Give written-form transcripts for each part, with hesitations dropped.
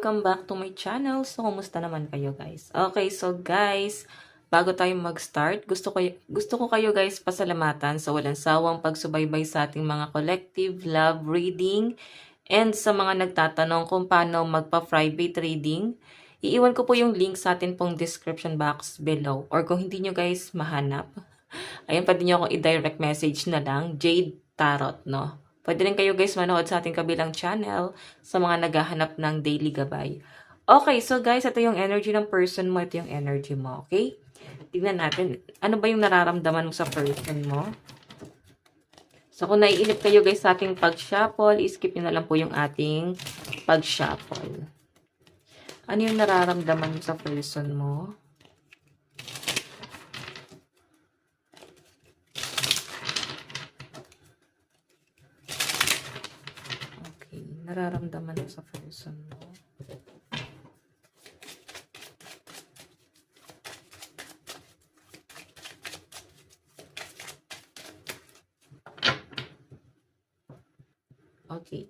welcome back to my channel. So, kumusta naman kayo guys? Okay, so guys, bago tayo mag-start, gusto ko kayo guys pasalamatan sa walang sawang pagsubaybay sa ating mga collective love reading and sa mga nagtatanong kung paano magpa-private reading. Iiwan ko po yung link sa atin pong description box below, or kung hindi nyo guys mahanap, ayun, pwede nyo akong i-direct message na lang, Jade Tarot, no? Pwede rin kayo guys manood sa ating kabilang channel sa mga naghahanap ng daily gabay. Okay, so guys, ito yung energy ng person mo, ito yung energy mo, okay? Tignan natin, ano ba yung nararamdaman mo sa person mo? So, kung naiinip kayo guys sa ating pag-shuffle, skip nyo na lang po yung ating pag-shuffle. Ano yung nararamdaman mo sa person mo? Nararamdaman mo sa person mo. Okay.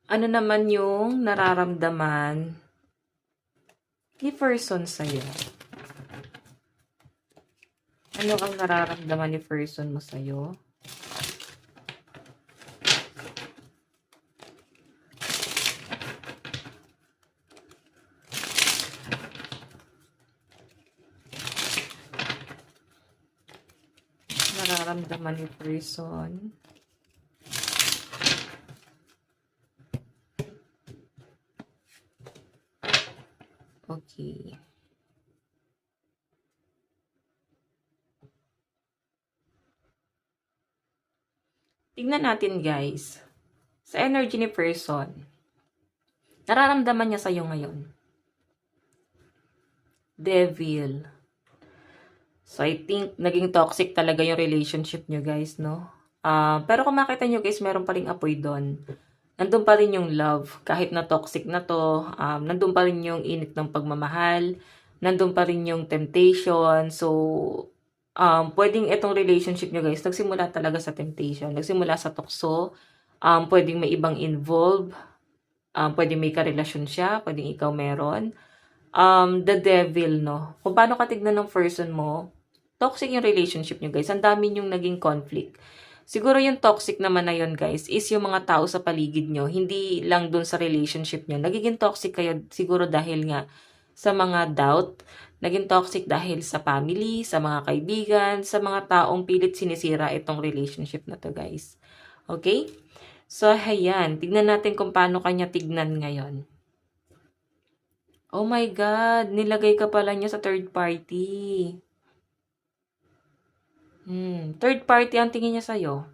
Ano naman yung nararamdaman ni person sa'yo? Ano ang nararamdaman ni person mo sa'yo? Nararamdaman ni person. Okay. Tingnan natin guys. Sa energy ni person, nararamdaman niya sa'yo ngayon. Devil. So, I think, naging toxic talaga yung relationship nyo, guys, no? Pero kung makita nyo, guys, meron pa rin apoy doon. Nandun pa rin yung love. Kahit na toxic na to, nandun pa rin yung init ng pagmamahal. Nandun pa rin yung temptation. So, pwedeng itong relationship nyo, guys, nagsimula talaga sa temptation. Nagsimula sa tukso. Pwedeng may ibang involved. Pwedeng may karelasyon siya. Pwedeng ikaw meron. The devil, no? Kung paano ka tignan ng person mo, toxic yung relationship nyo, guys. Ang dami yung naging conflict. Siguro yung toxic naman na yun, guys, is yung mga tao sa paligid nyo. Hindi lang dun sa relationship nyo. Nagiging toxic kayo siguro dahil nga sa mga doubt. Naging toxic dahil sa family, sa mga kaibigan, sa mga taong pilit sinisira itong relationship na to, guys. Okay? So, ayan. Tignan natin kung paano kanya tignan ngayon. Oh my God, nilagay ka pala niya sa third party. Third party ang tingin niya sa'yo.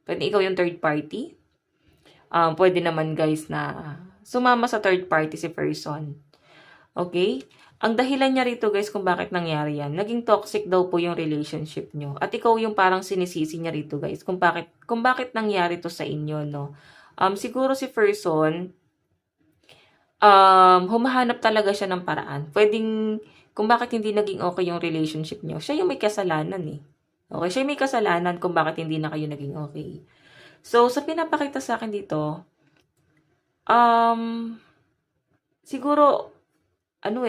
Pwede ikaw yung third party? Pwede naman guys na sumama sa third party si person. Okay? Ang dahilan niya rito guys kung bakit nangyari yan, naging toxic daw po yung relationship nyo. At ikaw yung parang sinisisi niya rito guys kung bakit nangyari to sa inyo, no? Siguro si person, humahanap talaga siya ng paraan. Pwedeng, kung bakit hindi naging okay yung relationship nyo, siya yung may kasalanan eh. Okay, siya yung may kasalanan kung bakit hindi na kayo naging okay. So, sa pinapakita sa akin dito, siguro,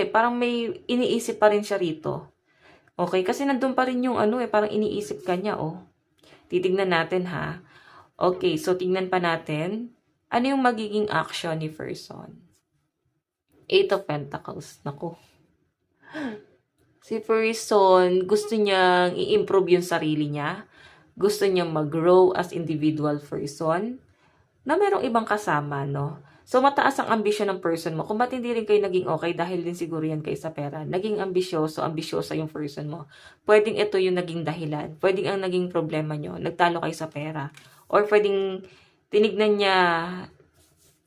parang may iniisip pa rin siya rito. Okay, kasi nandun pa rin yung parang iniisip ka niya, oh. Titignan natin, ha. Okay, so tignan pa natin, ano yung magiging action ni person. 8 of Pentacles. Naku. Si person, gusto niyang i-improve yung sarili niya. Gusto niyang mag-grow as individual person. Na merong ibang kasama, no? So, mataas ang ambisyon ng person mo. Kung ba't hindi rin kayo naging okay, dahil din siguro yan kayo sa pera. Naging ambisyosa yung person mo. Pwedeng ito yung naging dahilan. Pwedeng ang naging problema nyo, nagtalo kayo sa pera. Or pwedeng tinignan niya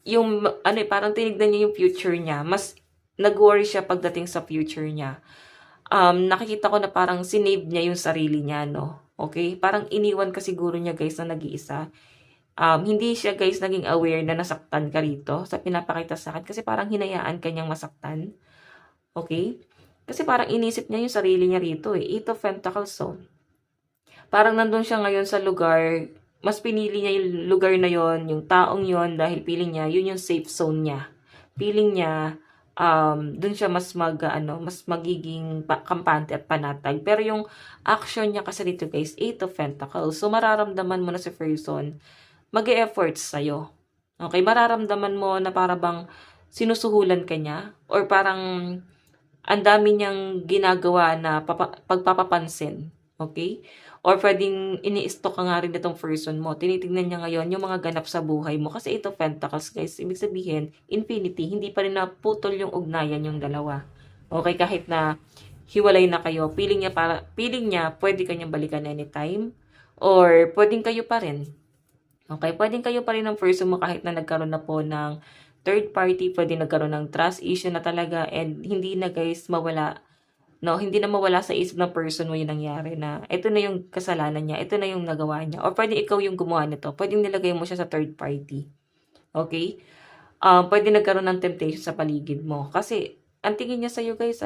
yung, parang tinignan niya yung future niya. Mas nag-worry siya pagdating sa future niya. Nakikita ko na parang sinave niya yung sarili niya, no? Okay? Parang iniwan ka siguro niya, guys, na nag-iisa. Hindi siya, guys, naging aware na nasaktan ka rito sa pinapakita sa akin. Kasi parang hinayaan ka niyang masaktan. Okay? Kasi parang inisip niya yung sarili niya rito, eh. 8 of Pentacles, so. Parang nandun siya ngayon sa lugar, mas pinili niya yung lugar na yon, yung taong yon dahil feeling niya, yun yung safe zone niya. Feeling niya, dun siya mas magiging kampante at panatag. Pero yung action niya kasi dito guys, 8 of Pentacles. So, mararamdaman mo na si person, mag-e-efforts sa'yo. Okay, mararamdaman mo na para bang sinusuhulan ka niya or parang ang dami niyang ginagawa na pagpapapansin. Okay? Or pwedeng ini-stalk ka nga rin itong person mo. Tinitignan niya ngayon yung mga ganap sa buhay mo. Kasi ito Pentacles guys, ibig sabihin, infinity, hindi pa rin naputol yung ugnayan yung dalawa. Okay, kahit na hiwalay na kayo, feeling niya pwede kanyang balikan anytime. Or pwedeng kayo pa rin. Okay, pwedeng kayo pa rin ng person mo kahit na nagkaroon na po ng third party, pwede nagkaroon ng trust issue na talaga and hindi na guys mawala. No, hindi na mawala sa isip ng person mo yung nangyari na ito na yung kasalanan niya, ito na yung nagawa niya. Or pwede ikaw yung gumawa nito. Pwede nilagay mo siya sa third party. Okay? Pwede nagkaroon ng temptation sa paligid mo. Kasi, ang tingin niya sa'yo guys,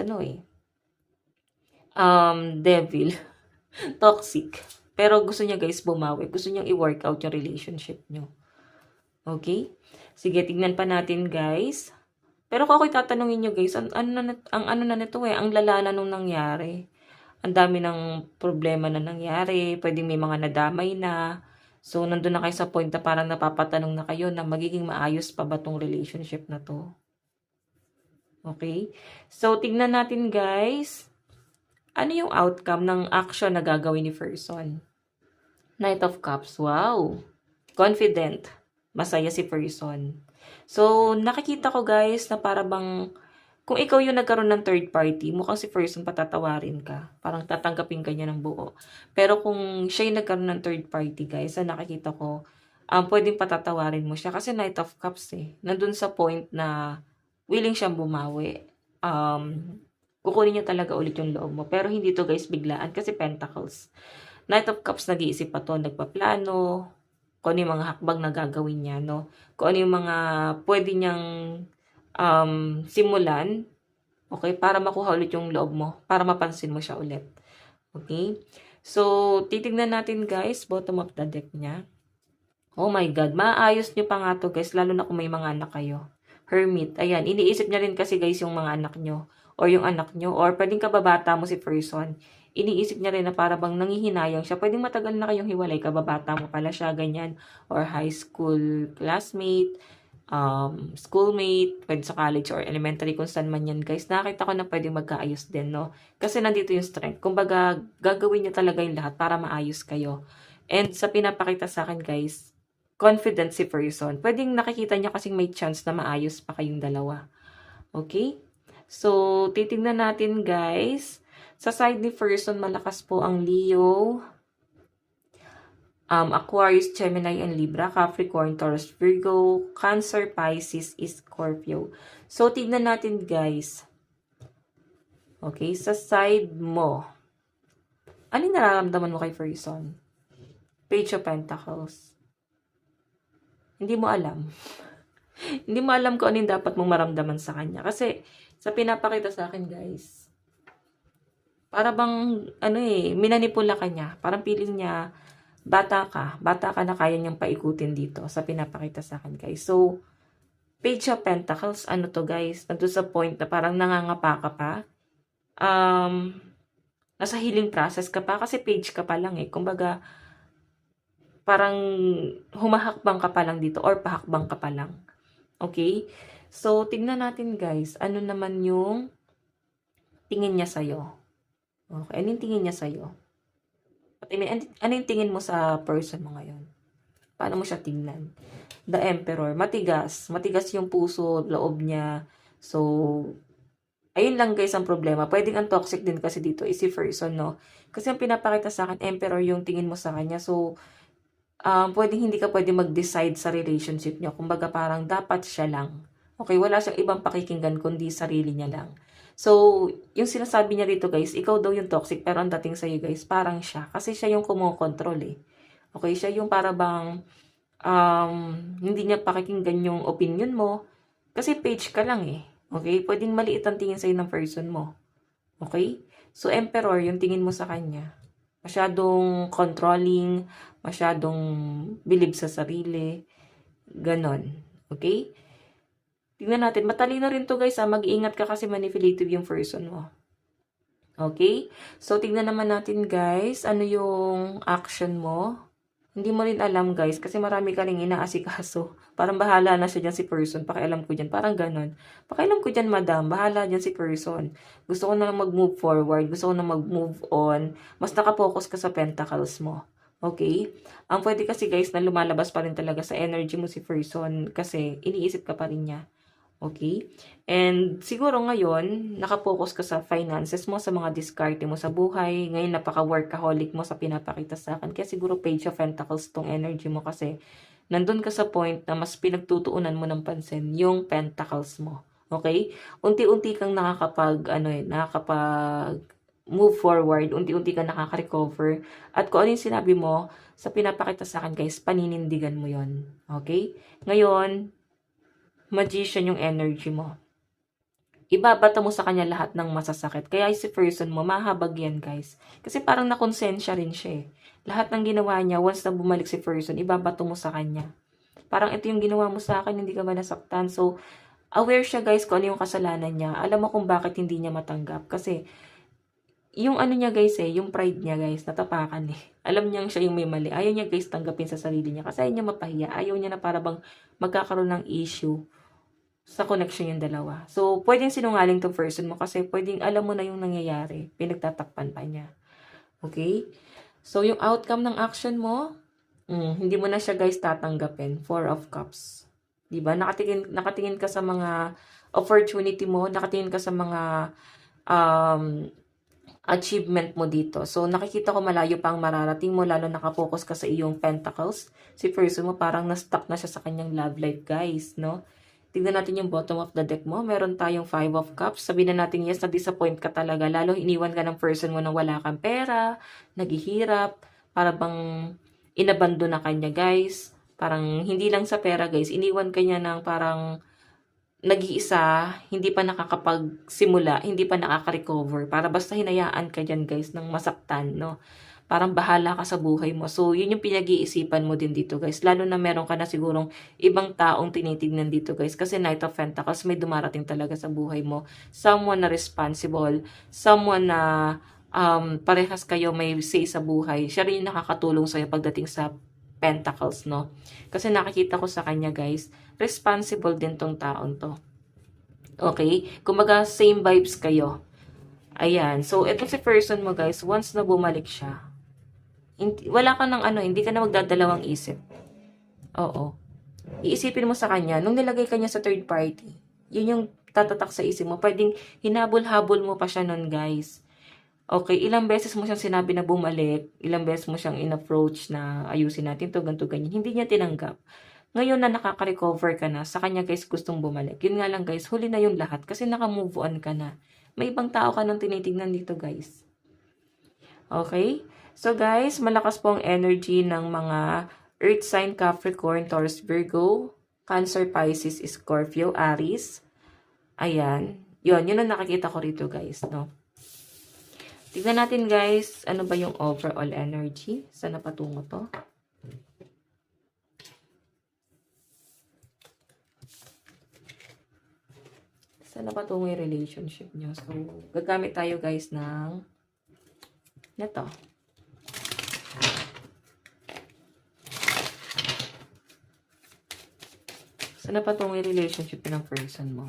devil. Toxic. Pero gusto niya guys bumawi. Gusto niya i-work out yung relationship niyo. Okay? Sige, tignan pa natin guys. Pero kung ako'y tatanungin nyo guys, ang ano na nito ang lala na nung nangyari. Ang dami ng problema na nangyari, pwedeng may mga nadamay na. So, nandun na kayo sa point na parang napapatanong na kayo na magiging maayos pa ba tong relationship na to. Okay? So, tignan natin guys, ano yung outcome ng action na gagawin ni person? Knight of Cups, wow! Confident, masaya si person. So, nakikita ko guys na para bang kung ikaw yung nagkaroon ng third party, mukhang si person patatawarin ka. Parang tatanggapin ka niya ng buo. Pero kung siya yung nagkaroon ng third party guys, nakikita ko, pwedeng patatawarin mo siya. Kasi Knight of Cups nandun sa point na willing siyang bumawi. Kukunin niya talaga ulit yung loob mo. Pero hindi to guys biglaan kasi Pentacles. Knight of Cups nag-iisip pa to, nagpaplano, kung ano yung mga hakbang na gagawin niya, no? Kung ano yung mga pwede niyang simulan, okay, para makuha ulit yung loob mo, para mapansin mo siya ulit. Okay? So, titignan natin guys, bottom of the deck niya. Oh my God, maayos niyo pa nga to guys, lalo na kung may mga anak kayo. Hermit, ayan, iniisip niya rin kasi guys yung mga anak nyo, or yung anak nyo, or pwedeng kababata mo si person. Iniisip niya rin na para bang nangihinayang siya. Pwedeng matagal na kayong hiwalay, kababata mo pala siya, ganyan. Or high school classmate, schoolmate, pwede sa college or elementary, kung saan man yan guys. Nakakita ko na pwedeng magkaayos din, no? Kasi nandito yung strength. Kumbaga, gagawin niya talaga yung lahat para maayos kayo. And sa pinapakita sa akin guys, confident si person. Pwedeng nakikita niya kasing may chance na maayos pa kayong dalawa. Okay? So, titignan natin guys. Sa side ni person, malakas po ang Leo, Aquarius, Gemini, and Libra, Capricorn, Taurus, Virgo, Cancer, Pisces, Scorpio. So, tignan natin guys. Okay, sa side mo, anong nararamdaman mo kay person? Page of Pentacles. Hindi mo alam. Hindi mo alam kung ano yung dapat mong maramdaman sa kanya. Kasi, sa pinapakita sa akin guys, para bang, minanipula ka niya. Parang feeling niya, bata ka na kaya niyang paikutin dito sa pinapakita sa akin guys. So, Page of Pentacles, ano to guys, nandun sa point na parang nangangapa ka pa. Nasa healing process ka pa kasi page ka pa lang Kumbaga, parang humahakbang ka pa lang dito or pahakbang ka pa lang. Okay? So, tignan natin guys, ano naman yung tingin niya sa'yo. Okay, anong tingin niya sa'yo? Ano yung tingin mo sa person mo ngayon? Paano mo siya tingnan? The Emperor, matigas. Matigas yung puso, loob niya. So, ayun lang guys ang problema. Pwedeng ang toxic din kasi dito is si person, no? Kasi ang pinapakita sa akin, Emperor yung tingin mo sa kanya. So, pwedeng hindi ka pwede mag-decide sa relationship niyo. Kumbaga parang dapat siya lang. Okay, wala siyang ibang pakikinggan kundi sarili niya lang. So, yung sinasabi niya dito guys, ikaw daw yung toxic pero ang dating sa'yo guys, parang siya. Kasi siya yung kumokontrol Okay, siya yung para bang hindi niya pakikinggan yung opinion mo. Kasi page ka lang Okay, pwedeng maliit ang tingin sa'yo ng person mo. Okay? So, Emperor, yung tingin mo sa kanya. Masyadong controlling, masyadong believe sa sarili, ganon. Okay? Tingnan natin. Matalino rin to guys, mag-iingat ka kasi manipulative yung person mo. Okay? So, tingnan naman natin guys, ano yung action mo. Hindi mo rin alam guys, kasi marami ka rin inaasikaso. Parang bahala na siya dyan si person, pakialam ko dyan. Parang ganon. Pakialam ko dyan madam, bahala dyan si person. Gusto ko na mag-move forward, gusto ko na mag-move on. Mas nakapokus ka sa pentacles mo. Okay? Ang pwede kasi guys na lumalabas pa rin talaga sa energy mo si person kasi iniisip ka pa rin niya. Okay? And siguro ngayon, nakapokus ka sa finances mo, sa mga diskarte mo sa buhay. Ngayon, napaka-workaholic mo sa pinapakita sa akin. Kaya siguro Page of Pentacles tong energy mo kasi nandun ka sa point na mas pinagtutuunan mo ng pansin yung Pentacles mo. Okay? Unti-unti kang nakakapag move forward, unti-unti kang nakaka-recover. At kung ano yung sinabi mo, sa pinapakita sa akin guys, paninindigan mo yon. Okay? Ngayon, magician yung energy mo. Ibabata mo sa kanya lahat ng masasakit. Kaya si person mo, mahabag yan guys. Kasi parang nakonsensya rin siya eh. Lahat ng ginawa niya, once na bumalik si person, ibabato mo sa kanya. Parang ito yung ginawa mo sa akin, hindi ka ba nasaktan? So, aware siya guys kung ano yung kasalanan niya. Alam mo kung bakit hindi niya matanggap. Kasi, yung ano niya guys yung pride niya guys, natapakan eh. Alam niyang siya yung may mali. Ayaw niya guys tanggapin sa sarili niya. Kasi ayaw niya mapahiya. Ayaw niya na para bang magkakaroon ng issue sa connection yung dalawa. So, pwedeng sinungaling to person mo kasi pwedeng alam mo na yung nangyayari. Pinagtatakpan pa niya. Okay? So, yung outcome ng action mo, hindi mo na siya guys tatanggapin. 4 of Cups. Diba? Nakatingin ka sa mga opportunity mo, nakatingin ka sa mga achievement mo dito. So, nakikita ko malayo pang mararating mo, lalo nakapokus ka sa iyong pentacles. Si person mo parang na-stuck na siya sa kanyang love life, guys, no? Tignan natin yung bottom of the deck mo. Meron tayong 5 of Cups. Sabihin na natin, yes, na-disappoint ka talaga. Lalo iniwan ka ng person mo na wala kang pera, naghihirap, para bang inabando na kanya, guys. Parang hindi lang sa pera, guys. Iniwan ka niya ng parang nag-iisa, hindi pa nakakapagsimula, hindi pa nakaka-recover. Para basta hinayaan ka dyan, guys, ng masaktan, no? Parang bahala ka sa buhay mo. So, yun yung pinag-iisipan mo din dito, guys. Lalo na meron ka na sigurong ibang taong tinitignan dito, guys. Kasi Knight of Pentacles, may dumarating talaga sa buhay mo. Someone na responsible. Someone na parehas kayo may say sa buhay. Siya rin yung nakakatulong sa'yo pagdating sa Pentacles, no? Kasi nakikita ko sa kanya, guys, responsible din tong taong to. Okay? Kumbaga, same vibes kayo. Ayan. So, ito si person mo, guys, once na bumalik siya, wala ka ng hindi ka na magdadalawang isip. Oo. Iisipin mo sa kanya, nung nilagay ka niya sa third party, yun yung tatatak sa isip mo. Pwedeng hinabol-habol mo pa siya nun, guys. Okay, ilang beses mo siyang sinabi na bumalik, ilang beses mo siyang in-approach na ayusin natin to, ganito, ganyan. Hindi niya tinanggap. Ngayon na nakaka-recover ka na, sa kanya guys gustong bumalik. Yun nga lang guys, huli na yung lahat kasi naka-move on ka na. May ibang tao ka nang tinitignan dito guys. Okay? So guys, malakas po ang energy ng mga Earth sign Capricorn, Taurus, Virgo, Cancer, Pisces, Scorpio, Aries. Ayan. Yun ang nakikita ko rito guys, no? Tignan natin guys, ano ba yung overall energy? Saan na patungo to? Saan na patungo yung relationship nyo? So, gagamit tayo guys ng neto. Saan na patungo yung relationship ng person mo?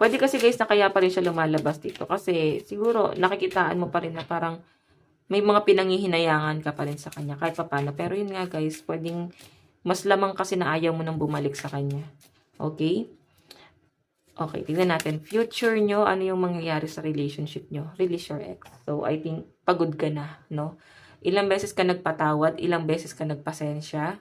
Pwede kasi guys na kaya pa rin siya lumalabas dito. Kasi siguro nakikitaan mo pa rin na parang may mga pinangihinayangan ka pa rin sa kanya kahit pa paano. Pero yun nga guys, pwedeng mas lamang kasi na ayaw mo nang bumalik sa kanya. Okay? Okay, tingnan natin. Future nyo, ano yung mangyayari sa relationship nyo? Release your ex. So, I think pagod ka na, no? Ilang beses ka nagpatawad, ilang beses ka nagpasensya.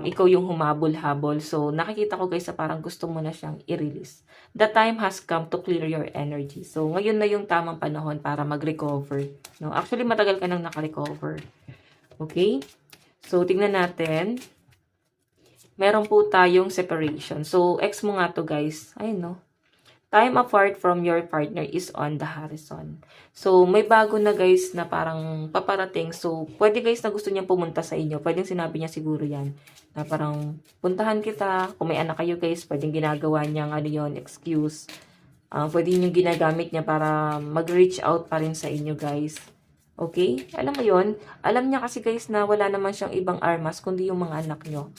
Ikaw yung humabol-habol. So, nakikita ko guys sa parang gusto mo na siyang i-release. The time has come to clear your energy. So, ngayon na yung tamang panahon para mag-recover. No? Actually, matagal ka nang naka-recover. Okay? So, tingnan natin. Meron po tayong separation. So, ex mo nga to guys. Ayun no. time apart from your partner is on the horizon. So, may bago na guys na parang paparating. So, pwede guys na gusto niyang pumunta sa inyo. Pwedeng sinabi niya siguro yan. Na parang, puntahan kita. Kung may anak kayo guys, pwedeng ginagawa niyang ano yun, excuse. Pwede niyong ginagamit niya para mag-reach out pa rin sa inyo guys. Okay? Alam mo yon. Alam niya kasi guys na wala naman siyang ibang armas kundi yung mga anak niyo.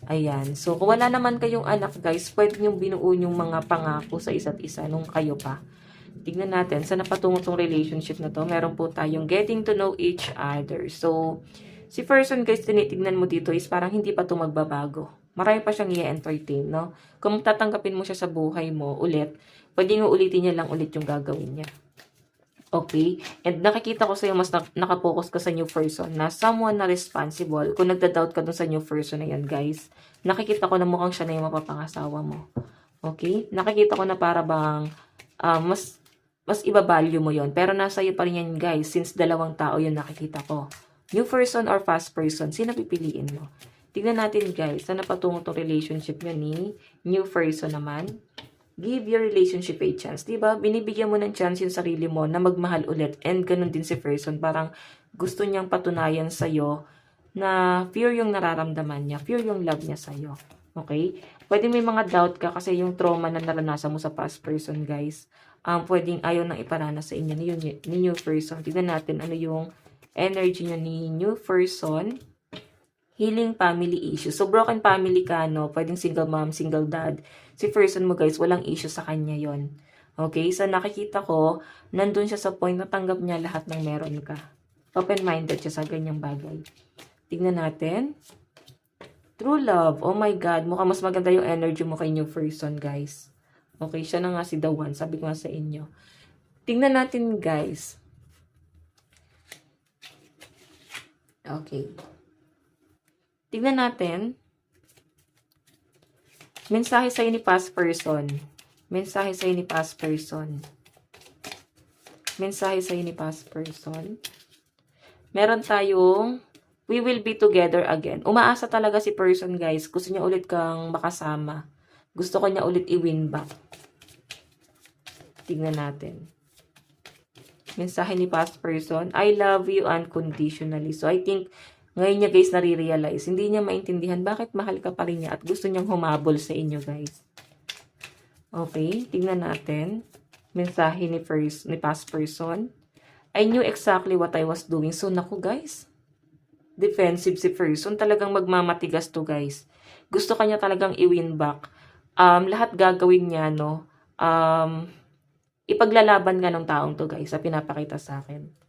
Ayan. So, kung wala naman kayong anak, guys, pwede nyo binuo yung mga pangako sa isa't isa nung kayo pa. Tignan natin, saan napatungo tong relationship na to? Meron po tayong getting to know each other. So, si person, guys, tinitignan mo dito is parang hindi pa to magbabago. Marami pa siyang i-entertain, no? Kung tatanggapin mo siya sa buhay mo ulit, pwede nyo ulitin niya lang ulit yung gagawin niya. Okay? And nakikita ko sa'yo, mas nakapokus ka sa new person na someone na responsible. Kung nagda-doubt ka dun sa new person na yan, guys, nakikita ko na mukhang siya na yung mapapangasawa mo. Okay? Nakikita ko na para bang mas iba-value mo yon. Pero nasa iyo pa rin yan, guys, since dalawang tao yun nakikita ko. New person or fast person, sino pipiliin mo? Tignan natin, guys, saan napatungo itong relationship nyo ni new person naman. Give your relationship a chance. Diba? Binibigyan mo ng chance yung sarili mo na magmahal ulit. And ganun din si person. Parang gusto niyang patunayan sa'yo na pure yung nararamdaman niya. Pure yung love niya sa'yo. Okay? Pwede may mga doubt ka kasi yung trauma na naranasan mo sa past person, guys. Pwedeng ayaw nang iparanas sa inyo ni new person. Tignan natin ano yung energy niya ni new person. Healing family issues. So, broken family ka, no? Pwedeng single mom, single dad. Si person mo, guys, walang issue sa kanya yon. Okay? So, nakikita ko, nandun siya sa point na tanggap niya lahat ng meron ka. Open-minded siya sa ganyang bagay. Tignan natin. True love. Oh my God. Mukhang mas maganda yung energy mo kay new person, guys. Okay? Siya na nga si the one. Sabi ko nga sa inyo. Tignan natin, guys. Okay. Tignan natin. Mensahe sa'yo ni past person. Mensahe sa'yo ni past person. Mensahe sa'yo ni past person. Meron tayong, we will be together again. Umaasa talaga si person, guys. Gusto niya ulit kang makasama. Gusto ko niya ulit i-win back. Tignan natin. Mensahe ni past person, I love you unconditionally. So, I think, ngayon niya guys nare-realize, hindi niya maintindihan bakit mahal ka pa rin niya at gusto niyang humabol sa inyo guys. Okay, tingnan natin. Mensahe ni past person. I knew exactly what I was doing. So naku guys, defensive si person. Talagang magmamatigas to guys. Gusto kanya talagang i-win back. Lahat gagawin niya, no? Ipaglalaban nga ng taong to guys sa pinapakita sa akin.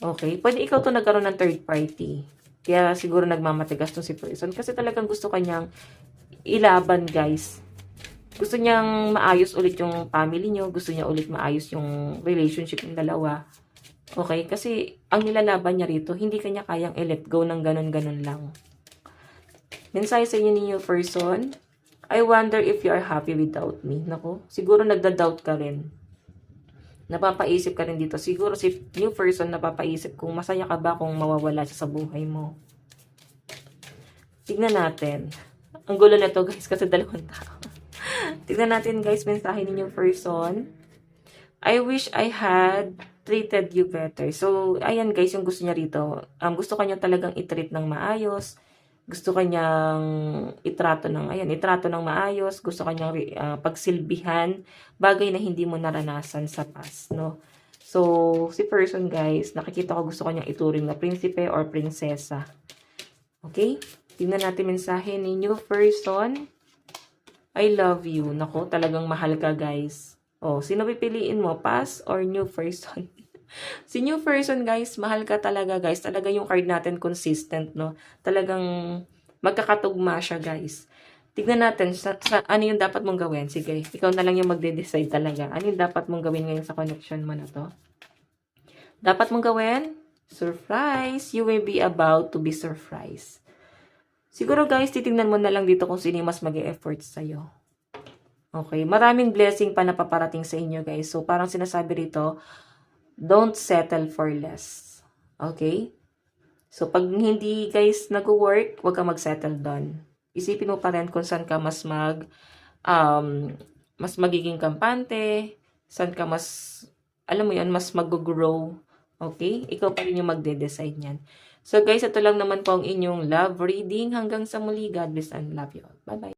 Okay? Pwede ikaw to nagkaroon ng third party. Kaya siguro nagmamatigas to si person. Kasi talagang gusto kanyang ilaban, guys. Gusto niyang maayos ulit yung family niyo. Gusto niya ulit maayos yung relationship ng dalawa. Okay? Kasi ang nilalaban niya rito, hindi kanya kayang i-let go ng ganun-ganun lang. Mensahe sa inyo ninyo, person. I wonder if you are happy without me. Nako, siguro nagda-doubt ka rin. Napapaisip ka rin dito. Siguro si new person napapaisip kung masaya ka ba kung mawawala siya sa buhay mo. Tignan natin. Ang gulo na to guys kasi dalawang tao. Tignan natin guys, mensahe ni new person. I wish I had treated you better. So, ayan guys, yung gusto niya rito. Gusto kanya talagang i-treat ng maayos. Gusto kanyang itrato ng maayos. Gusto kanyang pagsilbihan. Bagay na hindi mo naranasan sa past, no? So, si person, guys, nakikita ko gusto kanyang ituring na prinsipe or prinsesa. Okay? Tingnan natin mensahe ni new person. I love you. Nako, talagang mahal ka, guys. Oh, sino pipiliin mo? Past or new person? Si new person, guys, mahal ka talaga, guys. Talaga yung card natin consistent, no? Talagang magkakatugma siya, guys. Tignan natin, ano yung dapat mong gawin? Sige, ikaw na lang yung magde-decide talaga. Ano yung dapat mong gawin ngayon sa connection mo na to? Dapat mong gawin? Surprise! You will be about to be surprised. Siguro, guys, titignan mo na lang dito kung sino yung mas mag-e-effort sa'yo. Okay, maraming blessing pa na paparating sa inyo, guys. So, parang sinasabi rito, don't settle for less. Okay? So, pag hindi guys nag-work, huwag ka mag-settle doon. Isipin mo pa rin kung saan ka mas mas magiging kampante, saan ka mas, alam mo yun, mas mag-grow. Okay? Ikaw pa rin yung magde-decide niyan. So guys, ito lang naman po ang inyong love reading. Hanggang sa muli, God bless and love you all. Bye-bye.